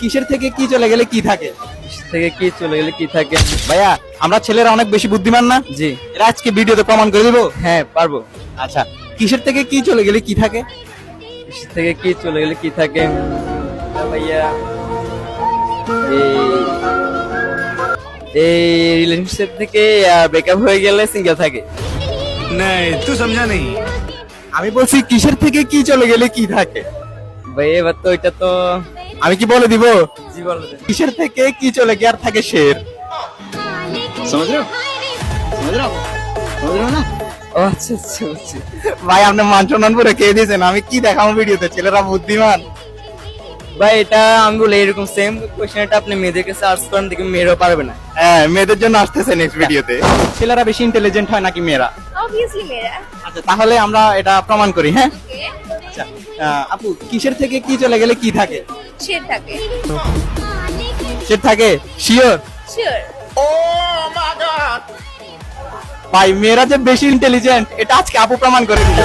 কিসের থেকে কি চলে গেলে কি থাকে? থেকে কি চলে গেলে কি থাকে? ভাইয়া আমরা ছেলেরা অনেক বেশি বুদ্ধিমান না? জি। এটা আজকে ভিডিওতে প্রমাণ করে দিব। হ্যাঁ, পারবো। আচ্ছা, কিসের থেকে কি চলে গেলে কি থাকে? থেকে কি চলে গেলে কি থাকে? ভাইয়া, এই এই রিলেশনশিপ থেকে ব্রেকআপ হয়ে গেলে সিঙ্গেল থাকে। नहीं तू समझा नहीं। আমি বলছি কিসের থেকে কি চলে গেলে কি থাকে? ভাই এবার তো এটা তো আমি কি বলে দিব? জি বলে দেন। কিসের থেকে কি চলে গিয়ে আর থাকে শের? समझ रहे हो समझ रहे हो समझ रहे हो ना। ও আচ্ছা আচ্ছা বুঝছি। ভাই আপনি মান সম্মান করে কে দিয়েছেন? আমি কি দেখাবো ভিডিওতে? ছেলেরা বুদ্ধিমান। ভাই এটা আমি বলি এরকম সেম কোশ্চেন এটা আপনি মেয়েদেরকে সার্চ করেন দেখি মেয়েরাও পারবে না। হ্যাঁ, মেয়েদের জন্য আসতেছে নেক্সট ভিডিওতে। ছেলেরা বেশি ইন্টেলিজেন্ট হয় নাকি মেয়েরা? অবভিয়াসলি মেয়েরা। আচ্ছা, তাহলে আমরা এটা প্রমাণ করি। হ্যাঁ, আচ্ছা, আপু কিসের থেকে কি চলে গেলে কি থাকে? শেড থাকে। সে থাকে শিওর? শিওর। ভাই মেয়েরা যে বেশি ইন্টেলিজেন্ট এটা আজকে আপু প্রমাণ করে দিল।